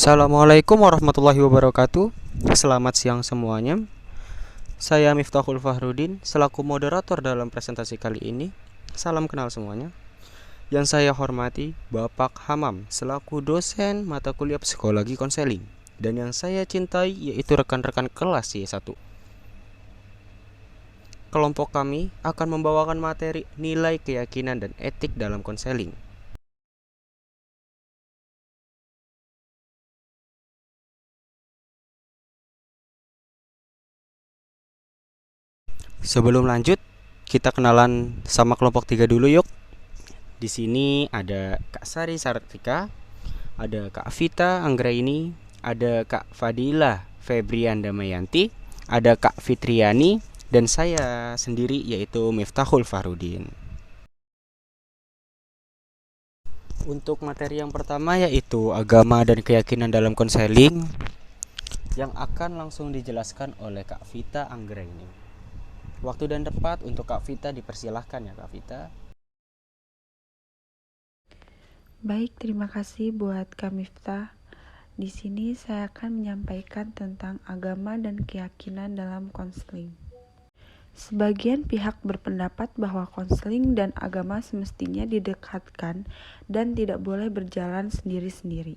Assalamualaikum warahmatullahi wabarakatuh. Selamat siang semuanya. Saya Miftahul Fahrudin selaku moderator dalam presentasi kali ini. Salam kenal semuanya. Yang saya hormati Bapak Hamam selaku dosen mata kuliah psikologi konseling. Dan yang saya cintai yaitu rekan-rekan kelas Y1. Kelompok kami akan membawakan materi nilai keyakinan dan etik dalam konseling. Sebelum lanjut, kita kenalan sama kelompok 3 dulu yuk. Di sini ada Kak Sari Sartika, ada Kak Vita Anggraini, ada Kak Fadila Febrian Damayanti, ada Kak Fitriani, dan saya sendiri yaitu Miftahul Fahrudin. Untuk materi yang pertama yaitu agama dan keyakinan dalam konseling yang akan langsung dijelaskan oleh Kak Vita Anggraini. Waktu dan tempat untuk Kak Vita dipersilahkan ya Kak Vita. Baik, terima kasih buat Kak Miftah. Di sini saya akan menyampaikan tentang agama dan keyakinan dalam konseling. Sebagian pihak berpendapat bahwa konseling dan agama semestinya didekatkan dan tidak boleh berjalan sendiri-sendiri.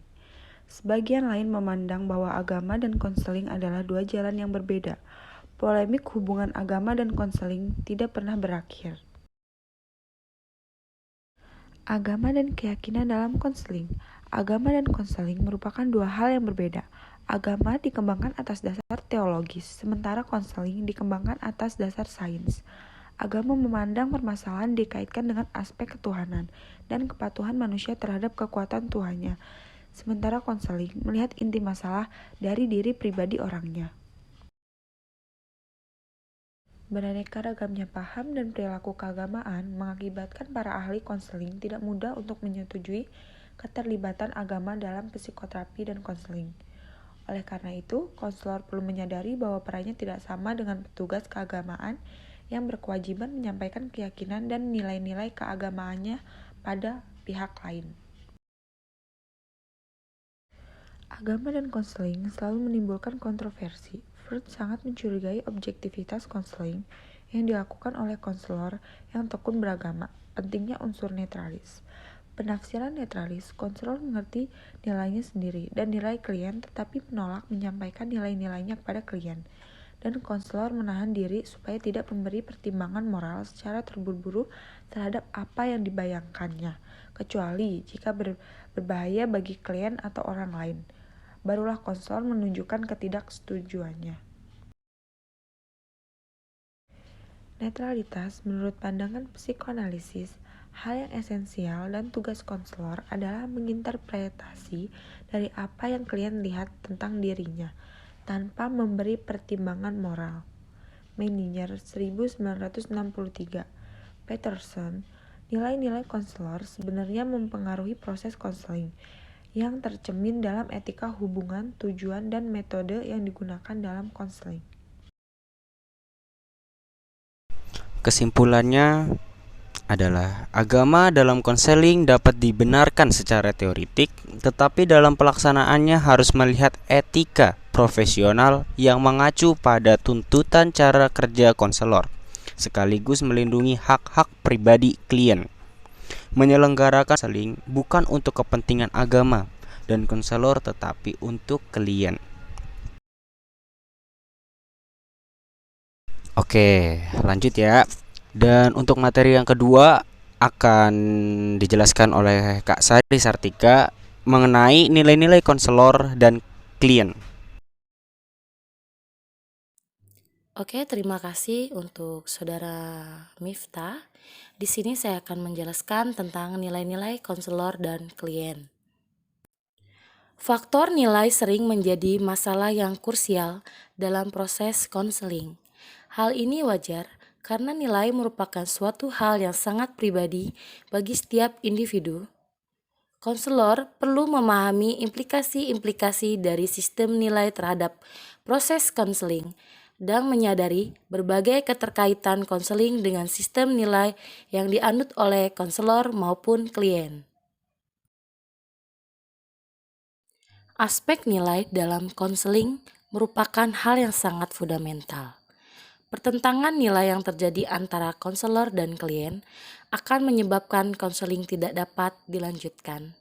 Sebagian lain memandang bahwa agama dan konseling adalah dua jalan yang berbeda. Polemik hubungan agama dan konseling tidak pernah berakhir. Agama dan keyakinan dalam konseling. Agama dan konseling merupakan dua hal yang berbeda. Agama dikembangkan atas dasar teologis, sementara konseling dikembangkan atas dasar sains. Agama memandang permasalahan dikaitkan dengan aspek ketuhanan dan kepatuhan manusia terhadap kekuatan Tuhannya, sementara konseling melihat inti masalah dari diri pribadi orangnya. Beraneka ragamnya paham dan perilaku keagamaan mengakibatkan para ahli konseling tidak mudah untuk menyetujui keterlibatan agama dalam psikoterapi dan konseling. Oleh karena itu, konselor perlu menyadari bahwa perannya tidak sama dengan petugas keagamaan yang berkewajiban menyampaikan keyakinan dan nilai-nilai keagamaannya pada pihak lain. Agama dan konseling selalu menimbulkan kontroversi. Freud sangat mencurigai objektivitas konseling yang dilakukan oleh konselor yang tekun beragama. Pentingnya unsur netralis. Penafsiran netralis, konselor mengerti nilainya sendiri dan nilai klien tetapi menolak menyampaikan nilai-nilainya kepada klien. Dan konselor menahan diri supaya tidak memberi pertimbangan moral secara terburu-buru terhadap apa yang dibayangkannya, kecuali jika berbahaya bagi klien atau orang lain. Barulah konselor menunjukkan ketidaksetujuannya. Netralitas menurut pandangan psikoanalisis, hal yang esensial dan tugas konselor adalah menginterpretasi dari apa yang klien lihat tentang dirinya, tanpa memberi pertimbangan moral. Meininger 1963. Peterson, nilai-nilai konselor sebenarnya mempengaruhi proses konseling, yang tercermin dalam etika hubungan, tujuan, dan metode yang digunakan dalam konseling. Kesimpulannya adalah agama dalam konseling dapat dibenarkan secara teoritik, tetapi dalam pelaksanaannya harus melihat etika profesional yang mengacu pada tuntutan cara kerja konselor, sekaligus melindungi hak-hak pribadi klien. Menyelenggarakan konseling bukan untuk kepentingan agama dan konselor tetapi untuk klien. Oke, lanjut ya. Dan untuk materi yang kedua akan dijelaskan oleh Kak Sari Sartika mengenai nilai-nilai konselor dan klien. Oke, terima kasih untuk Saudara Miftah. Di sini saya akan menjelaskan tentang nilai-nilai konselor dan klien. Faktor nilai sering menjadi masalah yang krusial dalam proses konseling. Hal ini wajar karena nilai merupakan suatu hal yang sangat pribadi bagi setiap individu. Konselor perlu memahami implikasi-implikasi dari sistem nilai terhadap proses konseling dan menyadari berbagai keterkaitan konseling dengan sistem nilai yang dianut oleh konselor maupun klien. Aspek nilai dalam konseling merupakan hal yang sangat fundamental. Pertentangan nilai yang terjadi antara konselor dan klien akan menyebabkan konseling tidak dapat dilanjutkan.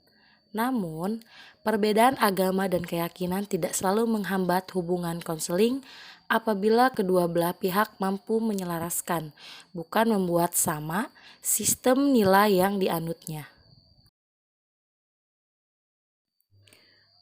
Namun, perbedaan agama dan keyakinan tidak selalu menghambat hubungan konseling apabila kedua belah pihak mampu menyelaraskan, bukan membuat sama, sistem nilai yang dianutnya.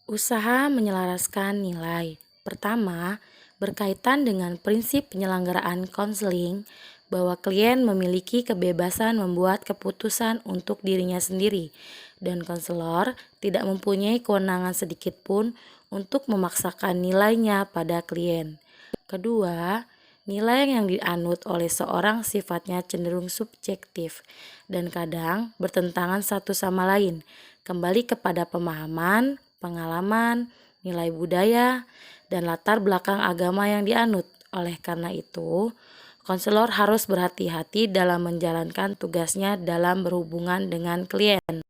Usaha menyelaraskan nilai. Pertama, berkaitan dengan prinsip penyelenggaraan konseling, bahwa klien memiliki kebebasan membuat keputusan untuk dirinya sendiri, dan konselor tidak mempunyai kewenangan sedikit pun untuk memaksakan nilainya pada klien. Kedua, nilai yang dianut oleh seorang sifatnya cenderung subjektif dan kadang bertentangan satu sama lain, kembali kepada pemahaman, pengalaman, nilai budaya, dan latar belakang agama yang dianut. Oleh karena itu, konselor harus berhati-hati dalam menjalankan tugasnya dalam berhubungan dengan klien.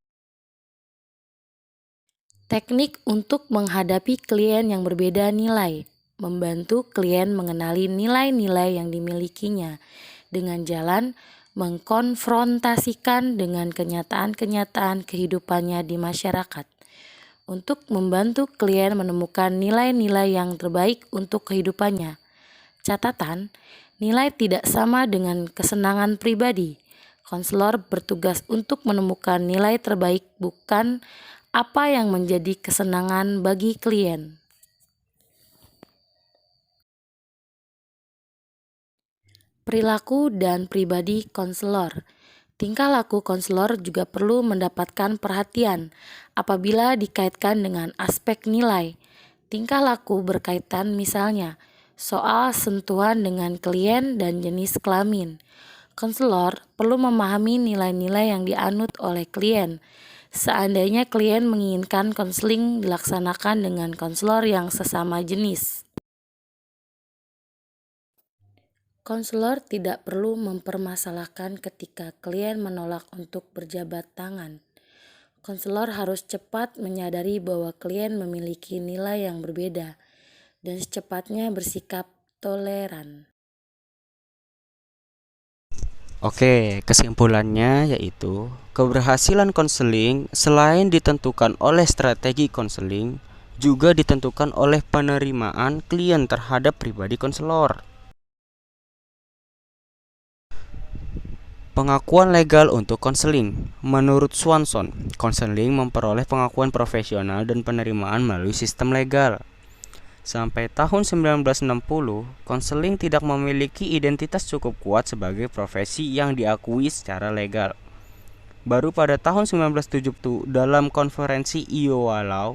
Teknik untuk menghadapi klien yang berbeda nilai. Membantu klien mengenali nilai-nilai yang dimilikinya dengan jalan mengkonfrontasikan dengan kenyataan-kenyataan kehidupannya di masyarakat. Untuk membantu klien menemukan nilai-nilai yang terbaik untuk kehidupannya. Catatan, nilai tidak sama dengan kesenangan pribadi. Konselor bertugas untuk menemukan nilai terbaik, bukan apa yang menjadi kesenangan bagi klien. Perilaku dan pribadi konselor. Tingkah laku konselor juga perlu mendapatkan perhatian apabila dikaitkan dengan aspek nilai. Tingkah laku berkaitan misalnya soal sentuhan dengan klien dan jenis kelamin. Konselor perlu memahami nilai-nilai yang dianut oleh klien. Seandainya klien menginginkan konseling dilaksanakan dengan konselor yang sesama jenis. Konselor tidak perlu mempermasalahkan ketika klien menolak untuk berjabat tangan. Konselor harus cepat menyadari bahwa klien memiliki nilai yang berbeda dan secepatnya bersikap toleran. Oke, kesimpulannya yaitu keberhasilan konseling selain ditentukan oleh strategi konseling, juga ditentukan oleh penerimaan klien terhadap pribadi konselor. Pengakuan legal untuk konseling. Menurut Swanson, konseling memperoleh pengakuan profesional dan penerimaan melalui sistem legal. Sampai tahun 1960, konseling tidak memiliki identitas cukup kuat sebagai profesi yang diakui secara legal. Baru pada tahun 1970 dalam konferensi Iowa Law,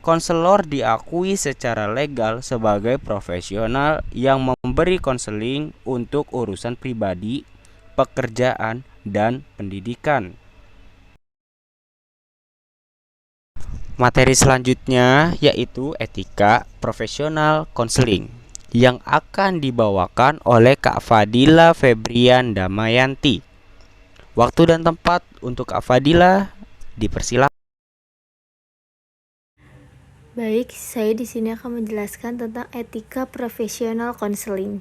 konselor diakui secara legal sebagai profesional yang memberi konseling untuk urusan pribadi, pekerjaan, dan pendidikan. Materi selanjutnya yaitu etika profesional konseling yang akan dibawakan oleh Kak Fadila Febrian Damayanti. Waktu dan tempat untuk Kak Fadila dipersilakan. Baik, saya di sini akan menjelaskan tentang etika profesional konseling.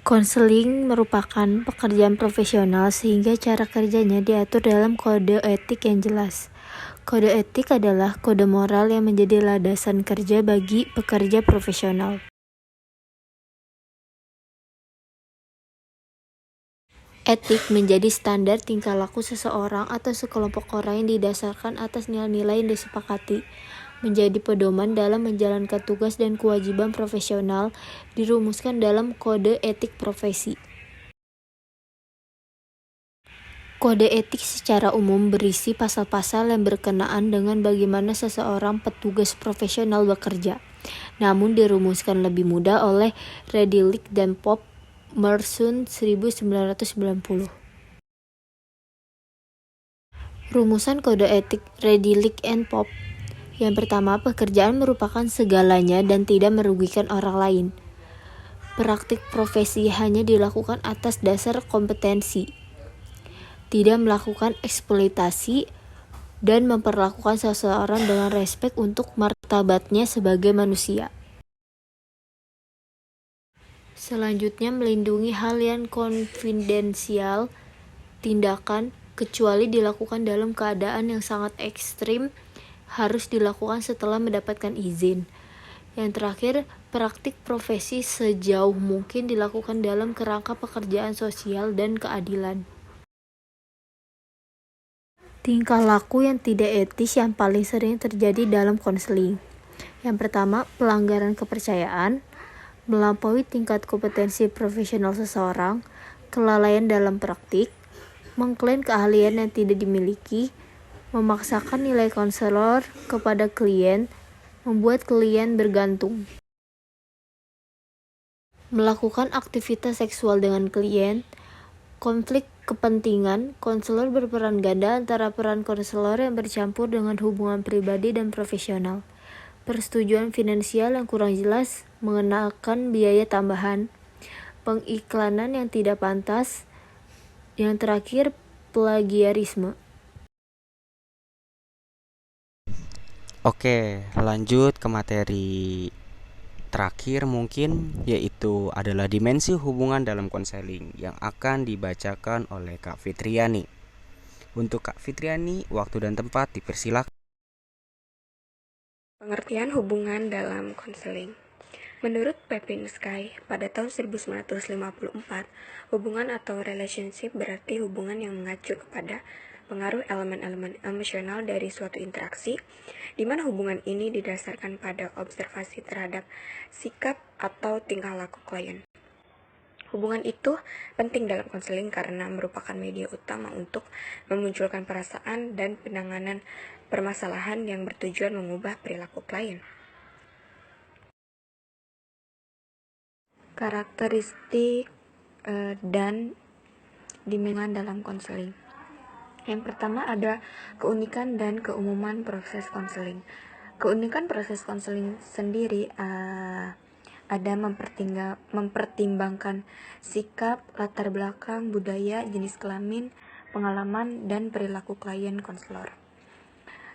Konseling merupakan pekerjaan profesional sehingga cara kerjanya diatur dalam kode etik yang jelas. Kode etik adalah kode moral yang menjadi landasan kerja bagi pekerja profesional. Etik menjadi standar tingkah laku seseorang atau sekelompok orang yang didasarkan atas nilai-nilai yang disepakati, menjadi pedoman dalam menjalankan tugas dan kewajiban profesional dirumuskan dalam kode etik profesi. Kode etik secara umum berisi pasal-pasal yang berkenaan dengan bagaimana seseorang petugas profesional bekerja, namun dirumuskan lebih mudah oleh Redlich dan Popp Mersun 1990. Rumusan kode etik Redlich and Popp. Yang pertama, pekerjaan merupakan segalanya dan tidak merugikan orang lain. Praktik profesi hanya dilakukan atas dasar kompetensi, tidak melakukan eksploitasi, dan memperlakukan seseorang dengan respek untuk martabatnya sebagai manusia. Selanjutnya, melindungi hal yang konfidensial. Tindakan, kecuali dilakukan dalam keadaan yang sangat ekstrim, harus dilakukan setelah mendapatkan izin. Yang terakhir, praktik profesi sejauh mungkin dilakukan dalam kerangka pekerjaan sosial dan keadilan. Tingkah laku yang tidak etis yang paling sering terjadi dalam konseling. Yang pertama, pelanggaran kepercayaan, melampaui tingkat kompetensi profesional seseorang, kelalaian dalam praktik, mengklaim keahlian yang tidak dimiliki, memaksakan nilai konselor kepada klien, membuat klien bergantung, melakukan aktivitas seksual dengan klien, konflik kepentingan. Konselor berperan ganda antara peran konselor yang bercampur dengan hubungan pribadi dan profesional, persetujuan finansial yang kurang jelas, mengenakan biaya tambahan, pengiklanan yang tidak pantas. Yang terakhir, plagiarisme. Oke, lanjut ke materi terakhir mungkin, yaitu adalah dimensi hubungan dalam konseling yang akan dibacakan oleh Kak Fitriani. Untuk Kak Fitriani, waktu dan tempat dipersilakan. Pengertian hubungan dalam konseling. Menurut Papinski, pada tahun 1954, hubungan atau relationship berarti hubungan yang mengacu kepada pengaruh elemen-elemen emosional dari suatu interaksi, di mana hubungan ini didasarkan pada observasi terhadap sikap atau tingkah laku klien. Hubungan itu penting dalam konseling karena merupakan media utama untuk memunculkan perasaan dan penanganan permasalahan yang bertujuan mengubah perilaku klien. Karakteristik dan dimensi dalam konseling. Yang pertama ada keunikan dan keumuman proses konseling. Keunikan proses konseling sendiri ada mempertimbangkan sikap, latar belakang, budaya, jenis kelamin, pengalaman, dan perilaku klien konselor.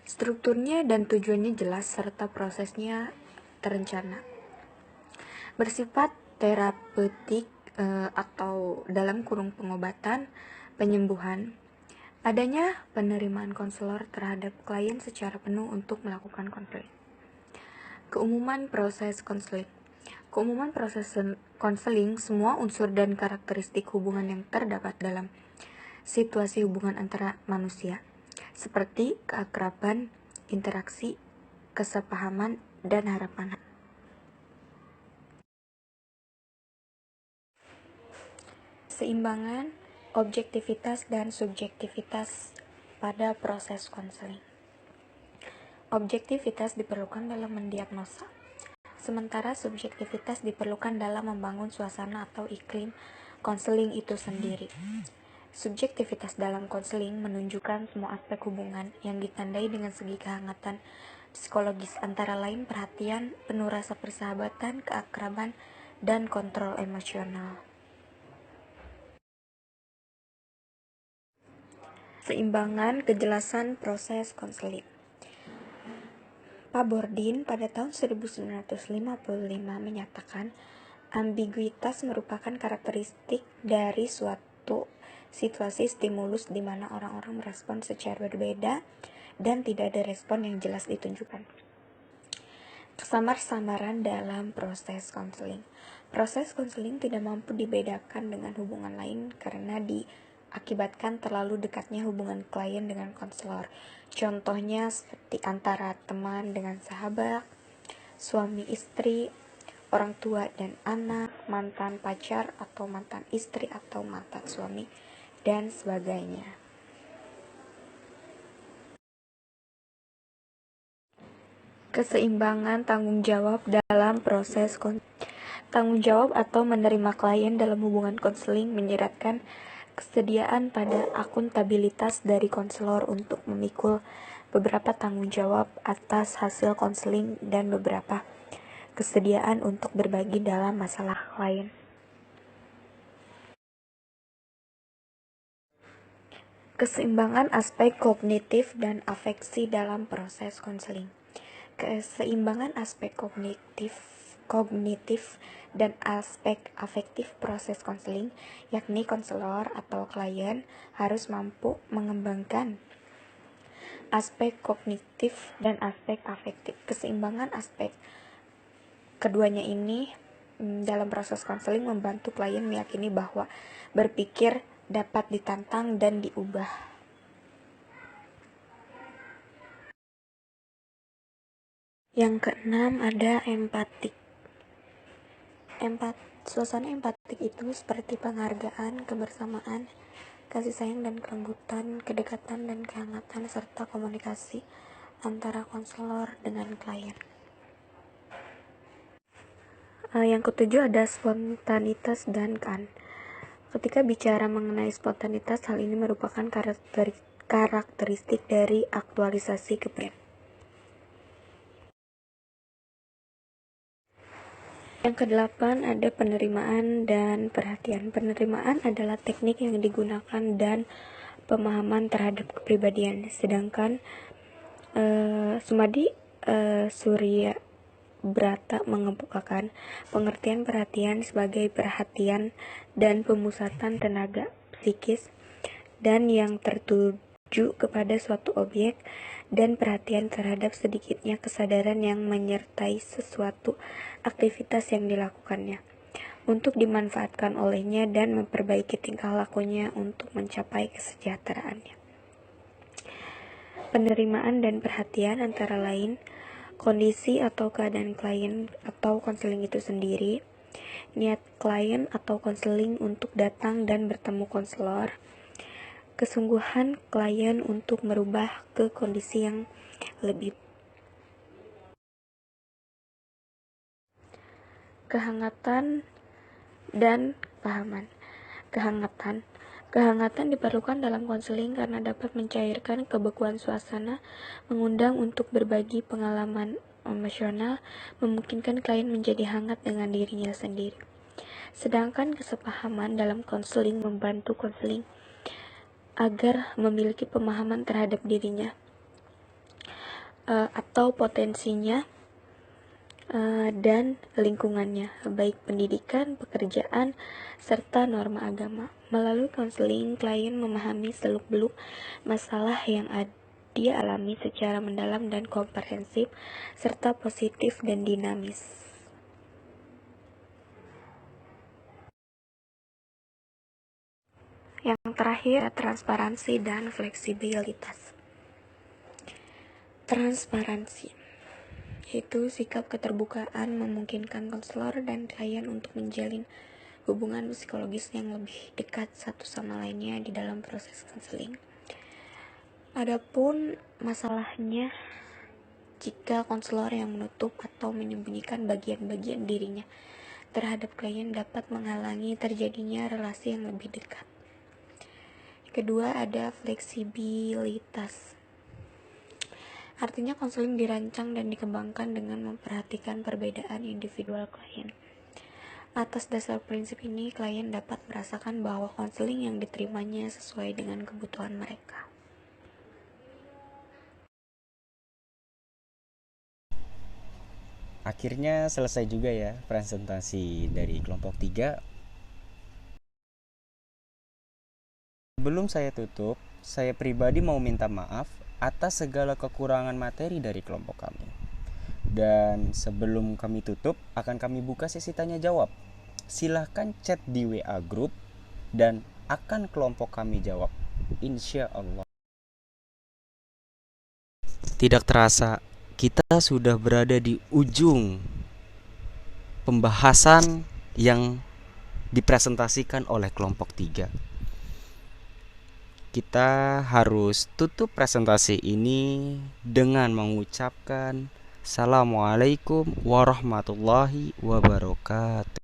Strukturnya dan tujuannya jelas serta prosesnya terencana. Bersifat terapeutik atau dalam kurung pengobatan, penyembuhan. Adanya penerimaan konselor terhadap klien secara penuh untuk melakukan konseling. Keumuman proses konseling. Keumuman proses konseling, semua unsur dan karakteristik hubungan yang terdapat dalam situasi hubungan antara manusia, seperti keakraban, interaksi, kesepahaman, dan harapan. Seimbangan, objektivitas, dan subjektivitas pada proses konseling. Objektivitas diperlukan dalam mendiagnosa, sementara subjektivitas diperlukan dalam membangun suasana atau iklim konseling itu sendiri. Subjektivitas dalam konseling menunjukkan semua aspek hubungan yang ditandai dengan segi kehangatan psikologis, antara lain perhatian, penuh rasa persahabatan, keakraban, dan kontrol emosional. Seimbangan, kejelasan proses konseling. Pak Bordin pada tahun 1955 menyatakan ambiguitas merupakan karakteristik dari suatu situasi stimulus di mana orang-orang merespon secara berbeda dan tidak ada respon yang jelas ditunjukkan. Kesamar-samaran dalam proses konseling. Proses konseling tidak mampu dibedakan dengan hubungan lain karena diakibatkan terlalu dekatnya hubungan klien dengan konselor. Contohnya seperti antara teman dengan sahabat, suami istri, orang tua dan anak, mantan pacar atau mantan istri atau mantan suami, dan sebagainya. Keseimbangan tanggung jawab dalam proses tanggung jawab atau menerima klien dalam hubungan konseling menyeratkan kesediaan pada akuntabilitas dari konselor untuk memikul beberapa tanggung jawab atas hasil konseling dan beberapa kesediaan untuk berbagi dalam masalah klien. Keseimbangan aspek kognitif dan afeksi dalam proses konseling. Keseimbangan aspek kognitif dan aspek afektif proses konseling, yakni konselor atau klien harus mampu mengembangkan aspek kognitif dan aspek afektif. Keseimbangan aspek keduanya ini dalam proses konseling membantu klien meyakini bahwa berpikir dapat ditantang dan diubah. Yang keenam ada empatik. Suasana empatik itu seperti penghargaan, kebersamaan, kasih sayang dan kelembutan, kedekatan dan kehangatan, serta komunikasi antara konselor dengan klien. Yang ketujuh ada spontanitas dan kan. Ketika bicara mengenai spontanitas, hal ini merupakan karakteristik dari aktualisasi kepribadian. Yang kedelapan ada penerimaan dan perhatian. Penerimaan adalah teknik yang digunakan dan pemahaman terhadap kepribadian. Sedangkan Sumadi Surya Brata mengemukakan pengertian perhatian sebagai perhatian dan pemusatan tenaga psikis dan yang tertuju kepada suatu objek dan perhatian terhadap sedikitnya kesadaran yang menyertai sesuatu aktivitas yang dilakukannya untuk dimanfaatkan olehnya dan memperbaiki tingkah lakunya untuk mencapai kesejahteraannya. Penerimaan dan perhatian antara lain kondisi atau keadaan klien atau konseling itu sendiri, niat klien atau konseling untuk datang dan bertemu konselor, kesungguhan klien untuk merubah ke kondisi yang lebih. Kehangatan dan pahaman. Kehangatan diperlukan dalam konseling karena dapat mencairkan kebekuan suasana, mengundang untuk berbagi pengalaman emosional, memungkinkan klien menjadi hangat dengan dirinya sendiri. Sedangkan kesepahaman dalam konseling membantu konseling agar memiliki pemahaman terhadap dirinya atau potensinya dan lingkungannya, baik pendidikan, pekerjaan, serta norma agama. Melalui konseling, klien memahami seluk-beluk masalah yang dia alami secara mendalam dan komprehensif, serta positif dan dinamis. Yang terakhir, transparansi dan fleksibilitas. Transparansi yaitu sikap keterbukaan memungkinkan konselor dan klien untuk menjalin hubungan psikologis yang lebih dekat satu sama lainnya di dalam proses konseling. Adapun masalahnya jika konselor yang menutup atau menyembunyikan bagian-bagian dirinya terhadap klien dapat menghalangi terjadinya relasi yang lebih dekat. Kedua ada fleksibilitas. Artinya konseling dirancang dan dikembangkan dengan memperhatikan perbedaan individual klien. Atas dasar prinsip ini, klien dapat merasakan bahwa konseling yang diterimanya sesuai dengan kebutuhan mereka. Akhirnya selesai juga ya presentasi dari kelompok 3. Sebelum saya tutup, saya pribadi mau minta maaf atas segala kekurangan materi dari kelompok kami. Dan sebelum kami tutup, akan kami buka sesi tanya jawab. Silahkan chat di WA group dan akan kelompok kami jawab, insya Allah. Tidak terasa, kita sudah berada di ujung pembahasan yang dipresentasikan oleh kelompok 3. Kita harus tutup presentasi ini dengan mengucapkan Assalamualaikum warahmatullahi wabarakatuh.